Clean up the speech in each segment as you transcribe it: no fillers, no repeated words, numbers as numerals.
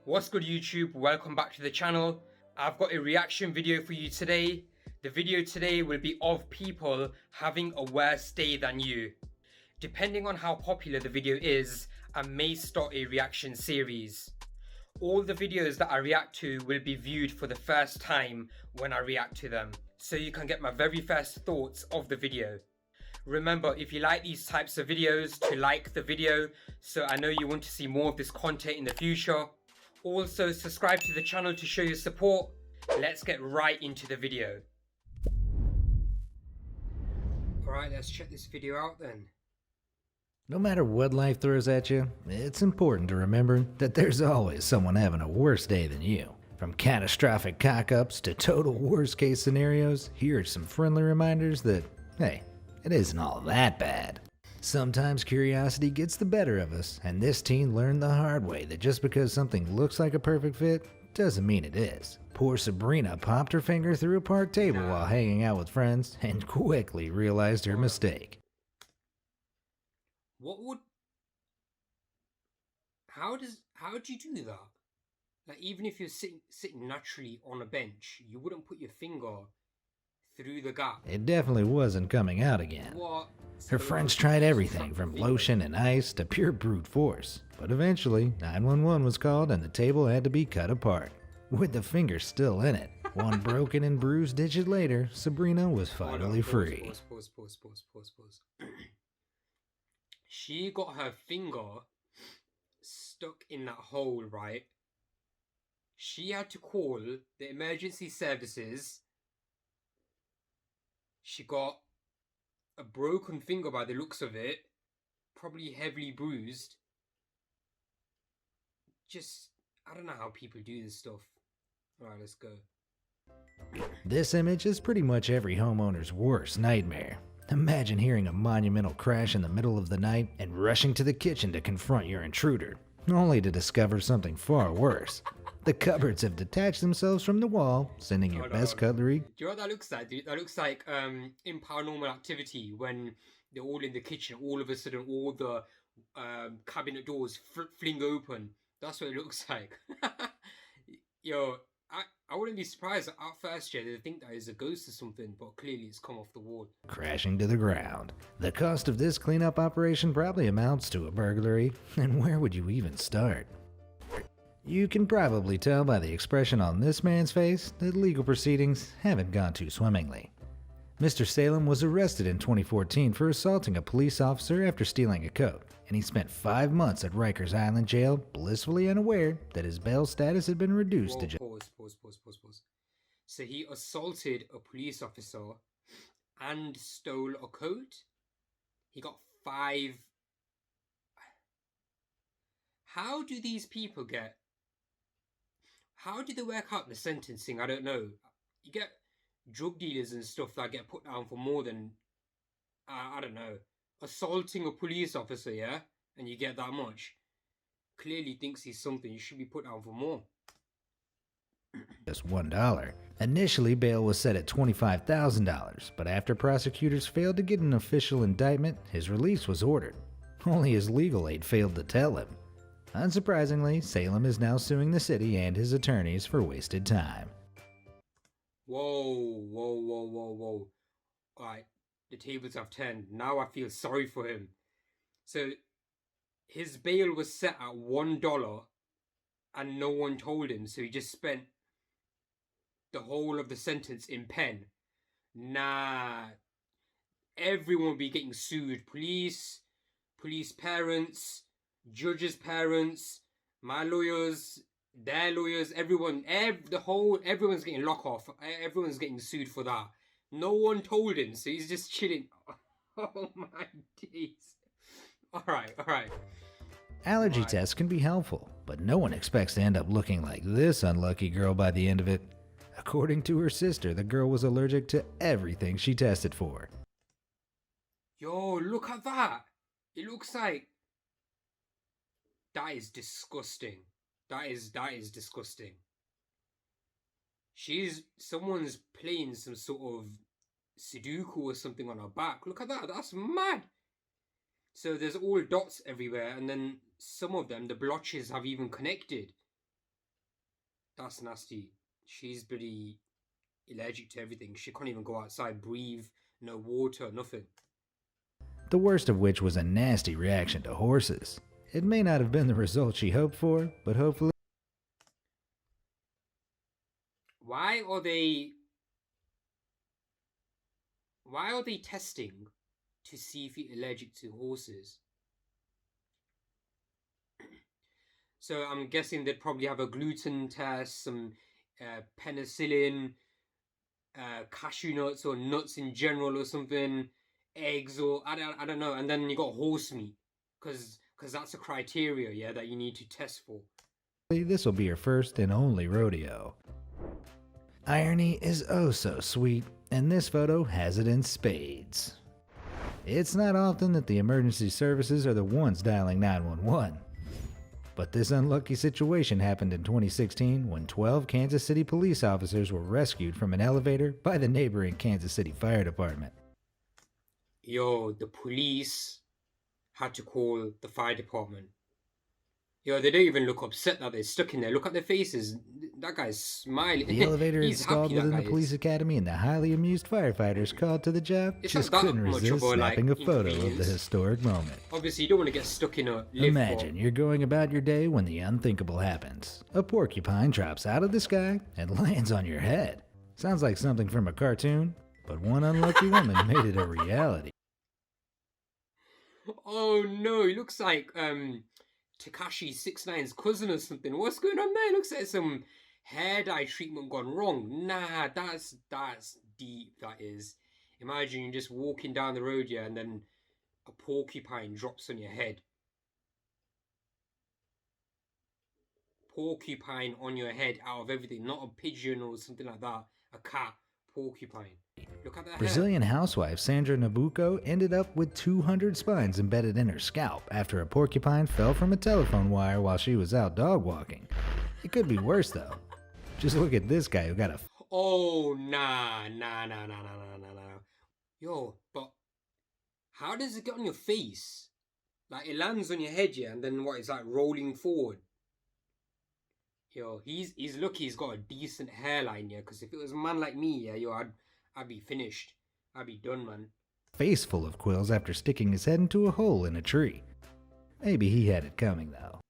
What's good YouTube? Welcome back to the channel. I've got a reaction video for you today. The video today will be of people having a worse day than you. Depending on how popular the video is, I may start a reaction series. All the videos that I react to will be viewed for the first time when I react to them, so you can get my very first thoughts of the video. Remember, if you like these types of videos, to like the video so I know you want to see more of this content in the future. Also, subscribe to the channel to show your support. Let's get right into the video. Alright, let's check this video out then. No matter what life throws at you, it's important to remember that there's always someone having a worse day than you. From catastrophic cock-ups to total worst-case scenarios, here are some friendly reminders that, hey, it isn't all that bad. Sometimes curiosity gets the better of us, and this teen learned the hard way that just because something looks like a perfect fit doesn't mean it is. Poor Sabrina popped her finger through a park table while hanging out with friends and quickly realized her mistake. How do you do that? Like, even if you're sitting naturally on a bench, you wouldn't put your finger through the gap. It definitely wasn't coming out again. What? Her friends tried everything from lotion and ice to pure brute force, but eventually 911 was called and the table had to be cut apart. With the finger still in it, one broken and bruised digit later, Sabrina was finally free. Pause. She got her finger stuck in that hole, right? She had to call the emergency services. She got a broken finger by the looks of it, probably heavily bruised. I don't know how people do this stuff. Alright, let's go. This image is pretty much every homeowner's worst nightmare. Imagine hearing a monumental crash in the middle of the night and rushing to the kitchen to confront your intruder, only to discover something far worse. The cupboards have detached themselves from the wall, sending your best cutlery. Do you know what that looks like, dude? That looks like in Paranormal Activity when they're all in the kitchen, all of a sudden all the cabinet doors fling open. That's what it looks like. Yo, I wouldn't be surprised at first, yeah, they think that is a ghost or something, but clearly it's come off the wall. Crashing to the ground. The cost of this cleanup operation probably amounts to a burglary, and where would you even start? You can probably tell by the expression on this man's face that legal proceedings haven't gone too swimmingly. Mr. Salem was arrested in 2014 for assaulting a police officer after stealing a coat, and he spent 5 months at Rikers Island Jail, blissfully unaware that his bail status had been reduced to Pause. So he assaulted a police officer and stole a coat? He got 5... How do these people get... How do they work out the sentencing? I don't know. You get drug dealers and stuff that get put down for more than, I don't know, assaulting a police officer, yeah? And you get that much. Clearly thinks he's something. You should be put down for more. Just $1. Initially, bail was set at $25,000, but after prosecutors failed to get an official indictment, his release was ordered. Only his legal aid failed to tell him. Unsurprisingly, Salem is now suing the city and his attorneys for wasted time. Whoa. Alright, the tables have turned. Now I feel sorry for him. So, his bail was set at $1 and no one told him, so he just spent the whole of the sentence in pen. Nah. Everyone will be getting sued. Police parents, judges' parents, my lawyers, their lawyers, everyone, everyone's getting lock off. Everyone's getting sued for that. No one told him, so he's just chilling. Oh my days. Alright. Allergy tests can be helpful, but no one expects to end up looking like this unlucky girl by the end of it. According to her sister, the girl was allergic to everything she tested for. Yo, look at that. It looks like... That is disgusting. That is disgusting. Someone's playing some sort of Sudoku or something on her back. Look at that. That's mad. So there's all dots everywhere, and then some of them, the blotches have even connected. That's nasty. She's pretty allergic to everything. She can't even go outside, breathe, no water, nothing. The worst of which was a nasty reaction to horses. It may not have been the result she hoped for, but hopefully. Why are they testing to see if you're allergic to horses? So I'm guessing they'd probably have a gluten test, some penicillin, cashew nuts or nuts in general or something, eggs or I don't know, and then you got horse meat because that's a criteria, yeah, that you need to test for. This will be your first and only rodeo. Irony is oh so sweet, and this photo has it in spades. It's not often that the emergency services are the ones dialing 911. But this unlucky situation happened in 2016 when 12 Kansas City police officers were rescued from an elevator by the neighboring Kansas City Fire Department. Yo, the police had to call the fire department. Yo, they don't even look upset that they're stuck in there. Look at their faces. That guy's smiling. The elevator He's installed happy, within the police academy, and the highly amused firefighters called to the job It's just not that couldn't much resist of a, snapping a photo of the inconvenience. historic moment. Obviously, you don't want to get stuck in a lift. Imagine you're going about your day when the unthinkable happens. A porcupine drops out of the sky and lands on your head. Sounds like something from a cartoon, but one unlucky woman made it a reality. Oh no, he looks like Tekashi 6ix9ine's cousin or something. What's going on there? Looks like some hair dye treatment gone wrong. Nah, that's deep, that is. Imagine you're just walking down the road, yeah, and then a porcupine drops on your head. Porcupine on your head out of everything, not a pigeon or something like that. A cat, porcupine. Look at that Brazilian housewife Sandra Nabuco ended up with 200 spines embedded in her scalp after a porcupine fell from a telephone wire while she was out dog walking. It could be worse though. Just look at this guy who got a... Oh, nah. Yo, but how does it get on your face? Like, it lands on your head, yeah, and then what, it's like rolling forward. Yo, he's lucky he's got a decent hairline, yeah, because if it was a man like me, yeah, yo, I'd be finished. I'd be done, man. Face full of quills after sticking his head into a hole in a tree. Maybe he had it coming though.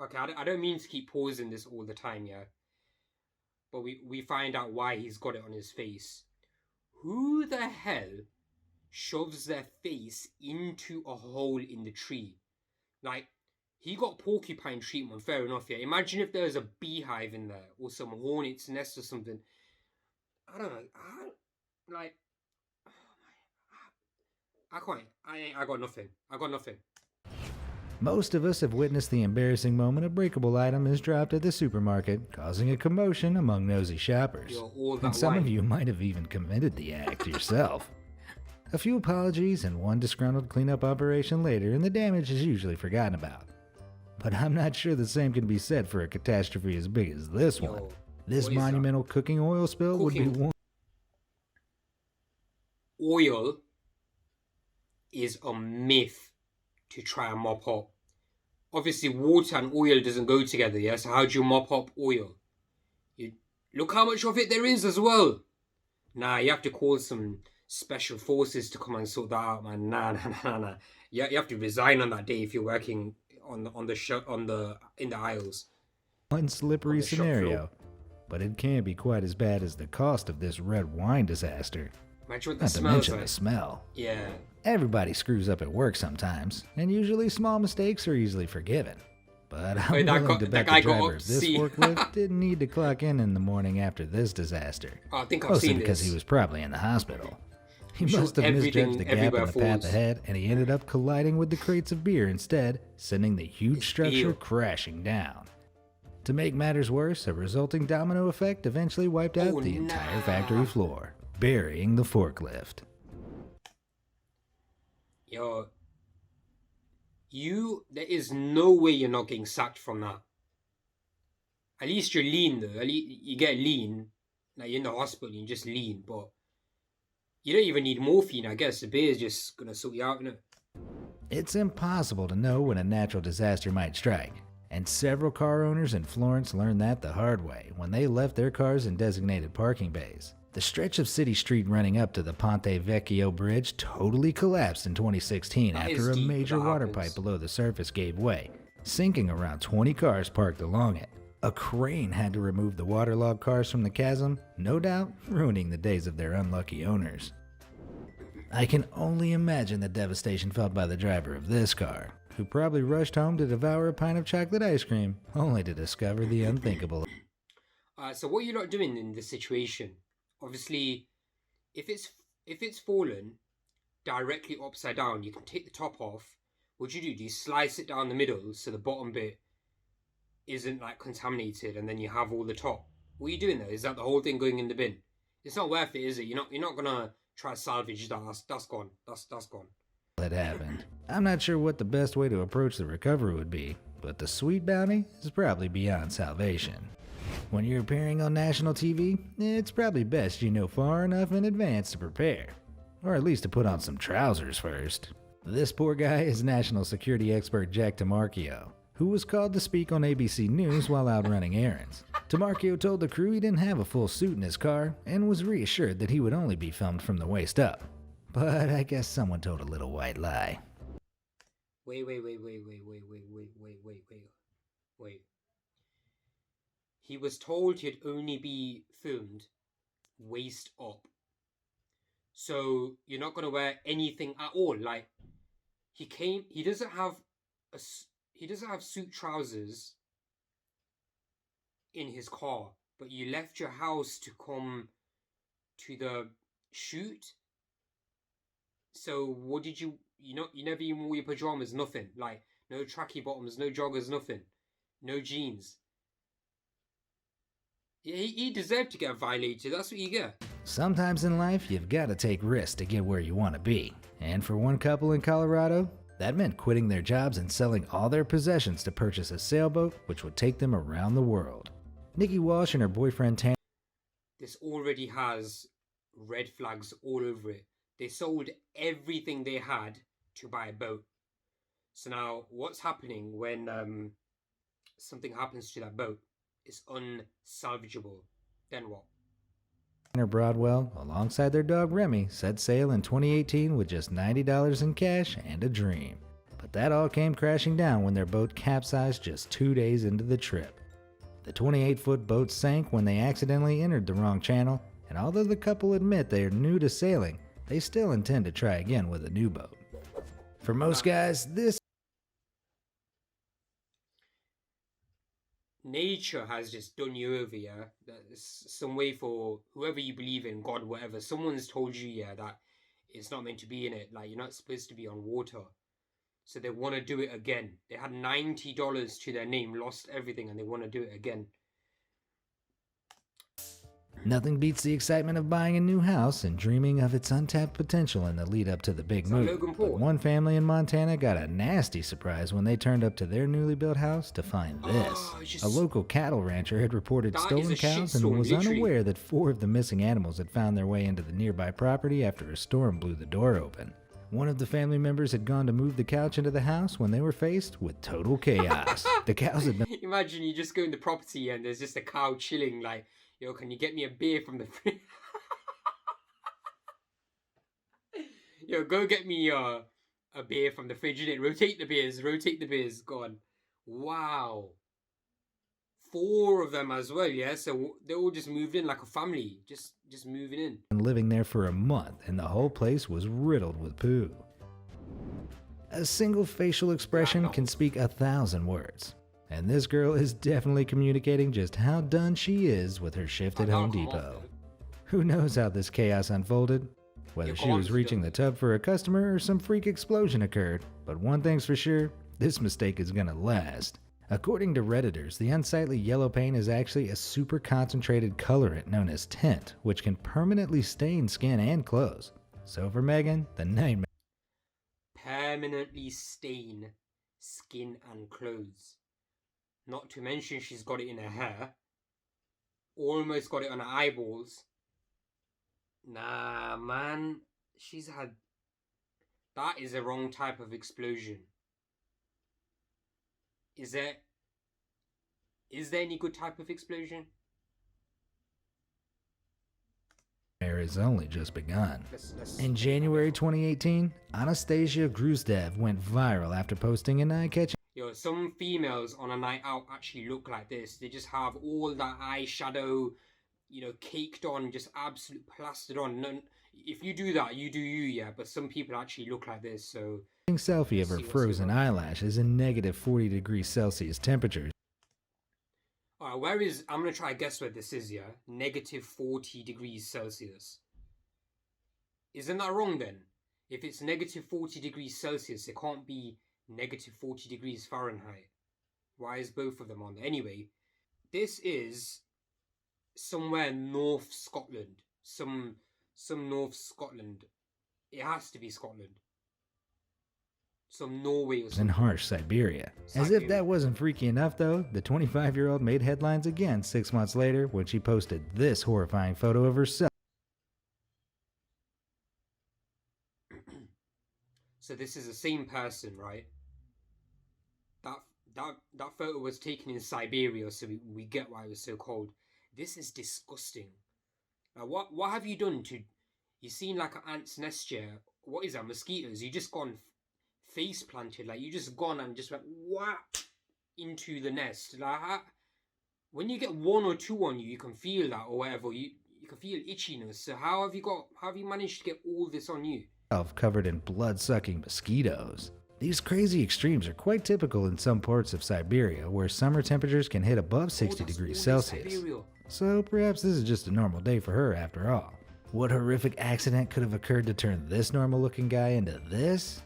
Okay, I don't mean to keep pausing this all the time, yeah. But we find out why he's got it on his face. Who the hell shoves their face into a hole in the tree? Like, he got porcupine treatment, fair enough, yeah. Imagine if there was a beehive in there, or some hornet's nest or something. I don't know. I got nothing. Most of us have witnessed the embarrassing moment a breakable item is dropped at the supermarket, causing a commotion among nosy shoppers. And some of you might have even committed the act yourself. A few apologies and one disgruntled cleanup operation later, and the damage is usually forgotten about. But I'm not sure the same can be said for a catastrophe as big as this one. This monumental cooking oil spill would be one. Oil is a myth to try and mop up. Obviously, water and oil doesn't go together, yeah? So how do you mop up oil? You look how much of it there is as well. Nah, you have to call some special forces to come and sort that out, man. Nah. You have to resign on that day if you're working in the aisles. One slippery scenario, but it can't be quite as bad as the cost of this red wine disaster. Imagine what Not to mention the smell. Yeah. Everybody screws up at work sometimes, and usually small mistakes are easily forgiven. But I'm willing to bet the driver of this forklift didn't need to clock in the morning after this disaster. I think I've Mostly seen because this. he was probably in the hospital. He must have misjudged the gap in the path ahead, and he ended up colliding with the crates of beer instead, sending the huge structure crashing down. To make matters worse, a resulting domino effect eventually wiped out the entire factory floor, burying the forklift. Yo, there is no way you're not getting sacked from that. At least you're lean though. At least you get lean. Like, you're in the hospital, you just lean, but you don't even need morphine, I guess. The beer is just gonna sort you out, innit? It's impossible to know when a natural disaster might strike. And several car owners in Florence learned that the hard way when they left their cars in designated parking bays. The stretch of city street running up to the Ponte Vecchio Bridge totally collapsed in 2016 That after is a deep, major that water happens. pipe below the surface gave way, sinking around 20 cars parked along it. A crane had to remove the waterlogged cars from the chasm, no doubt ruining the days of their unlucky owners. I can only imagine the devastation felt by the driver of this car, who probably rushed home to devour a pint of chocolate ice cream, only to discover the unthinkable. So what are you not doing in this situation? Obviously, if it's fallen directly upside down, you can take the top off. What do? Do you slice it down the middle so the bottom bit isn't like contaminated, and then you have all the top? What are you doing there? Is that the whole thing going in the bin? It's not worth it, is it? You're not gonna try to salvage that. That's gone. That's gone. That happened. I'm not sure what the best way to approach the recovery would be, but the sweet bounty is probably beyond salvation. When you're appearing on national TV, it's probably best you know far enough in advance to prepare, or at least to put on some trousers first. This poor guy is national security expert Jack Tamarchio, who was called to speak on ABC News while out running errands. Tamarchio told the crew he didn't have a full suit in his car and was reassured that he would only be filmed from the waist up. But I guess someone told a little white lie. Wait. He was told he'd only be filmed waist up. So you're not gonna wear anything at all. Like he doesn't have suit trousers in his car, but you left your house to come to the shoot. So what did you never even wore your pajamas, nothing. Like no tracky bottoms, no joggers, nothing. No jeans. Yeah, he deserved to get violated. That's what you get. Sometimes in life, you've got to take risks to get where you want to be. And for one couple in Colorado, that meant quitting their jobs and selling all their possessions to purchase a sailboat which would take them around the world. Nikki Walsh and her boyfriend Tanner. This already has red flags all over it. They sold everything they had to buy a boat. So now, what's happening when something happens to that boat? It's unsalvageable. Then what? Broadwell, alongside their dog Remy, set sail in 2018 with just $90 in cash and a dream. But that all came crashing down when their boat capsized just 2 days into the trip. The 28-foot boat sank when they accidentally entered the wrong channel, and although the couple admit they are new to sailing, they still intend to try again with a new boat. For most guys, this nature has just done you over, yeah? That's some way for whoever you believe in, God, whatever. Someone's told you, yeah, that it's not meant to be in it. Like, you're not supposed to be on water. So they want to do it again. They had $90 to their name, lost everything, and they want to do it again. nothing beats the excitement of buying a new house and dreaming of its untapped potential in the lead up to the big It's like move. Logan But Paul. one family in Montana got a nasty surprise when they turned up to their newly built house to find this. it's just- A local cattle rancher had reported That is stolen a cows and shitstorm, was literally. unaware that 4 of the missing animals had found their way into the nearby property after a storm blew the door open. One of the family members had gone to move the couch into the house when they were faced with total chaos. The cows had been Imagine you just go in the property and there's just a cow chilling, like, yo, can you get me a beer from the fridge? Yo, go get me a beer from the fridge, innit? Rotate the beers, go on. Wow. 4 of them as well, yeah? So they all just moved in like a family, just moving in. living there for a month, and the whole place was riddled with poo. A single facial expression can speak 1,000 words, and this girl is definitely communicating just how done she is with her shift at Home Depot. Who knows how this chaos unfolded? Whether she was reaching the tub for a customer or some freak explosion occurred, but one thing's for sure, this mistake is gonna last. According to Redditors, the unsightly yellow paint is actually a super concentrated colorant known as tint, which can permanently stain skin and clothes. So for Megan, the nightmare Permanently stain skin and clothes. Not to mention she's got it in her hair. Almost got it on her eyeballs. Nah, man. She's had... That is the wrong type of explosion. Is there Is there any good type of explosion? Has only just begun. Let's In January 2018, Anastasia Gruzdev went viral after posting an eye-catching Yo, some females on a night out actually look like this. They just have all that eyeshadow, you know, caked on, just absolute plastered on. None, if you do that, you do you, yeah. But some people actually look like this, so... selfie of her see what's frozen going on. eyelashes in negative 40 degrees Celsius temperatures. Alright, where is... I'm gonna try to guess where this is, yeah? Negative 40 degrees Celsius. Isn't that wrong then? If it's negative 40 degrees Celsius, it can't be negative 40 degrees Fahrenheit. Why is both of them on there? Anyway, this is somewhere North Scotland. Some North Scotland. It has to be Scotland. Some Norway or In something. harsh Siberia. As if that wasn't freaky enough though, the 25-year-old made headlines again 6 months later when she posted this horrifying photo of herself. So this is the same person, right? That photo was taken in Siberia, so we get why it was so cold. This is disgusting. Like, what have you done to... You seen like an ant's nest here? What is that? Mosquitoes? You just gone face planted, like you just gone and just went whap into the nest. Like when you get one or two on you, you can feel that or whatever. You can feel itchiness. So how have you managed to get all this on you? Covered in blood-sucking mosquitoes. These crazy extremes are quite typical in some parts of Siberia where summer temperatures can hit above 60 degrees Celsius. So perhaps this is just a normal day for her after all. What horrific accident could have occurred to turn this normal-looking guy into this?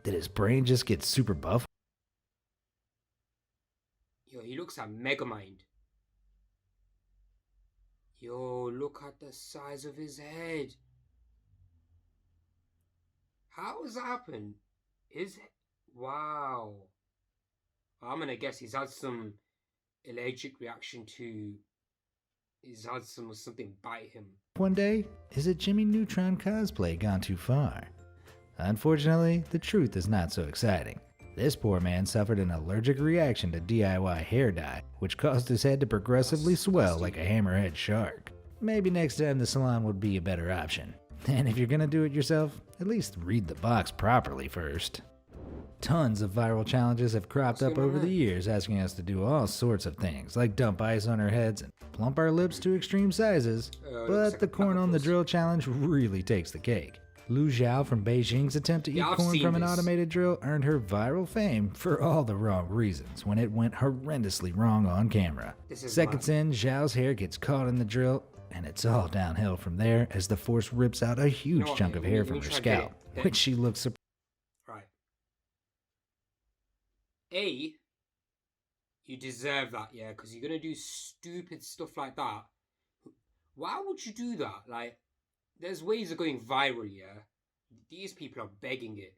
Did his brain just get super buff? Yo, he looks like Megamind. Yo, look at the size of his head. How has that happened? Wow. I'm gonna guess he's had some allergic reaction to... He's had something bite him. One day, is it Jimmy Neutron cosplay gone too far? Unfortunately, the truth is not so exciting. This poor man suffered an allergic reaction to DIY hair dye, which caused his head to progressively swell like a hammerhead shark. Maybe next time the salon would be a better option. And if you're gonna do it yourself, at least read the box properly first. Tons of viral challenges have cropped up over the years asking us to do all sorts of things, like dump ice on our heads and plump our lips to extreme sizes. But the corn on the drill challenge really takes the cake. Lu Zhao from Beijing's attempt to eat corn from an automated drill earned her viral fame for all the wrong reasons when it went horrendously wrong on camera. Seconds in, Zhao's hair gets caught in the drill, and it's all downhill from there as the force rips out a huge chunk of hair from her scalp, which she looks surprised. Right. A, you deserve that, yeah, because you're gonna do stupid stuff like that. Why would you do that? Like, there's ways of going viral, yeah. These people are begging it.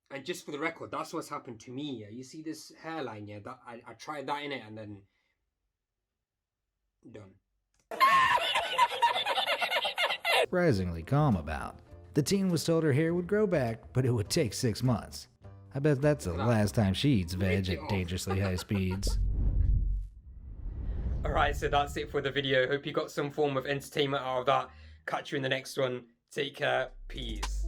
And just for the record, that's what's happened to me, yeah. You see this hairline, yeah? That I tried that in it and then... done. Surprisingly calm about. The teen was told her hair would grow back, but it would take 6 months. I bet that's the last time she eats veg at dangerously high speeds. Alright, so that's it for the video. Hope you got some form of entertainment out of that. Catch you in the next one. Take care. Peace.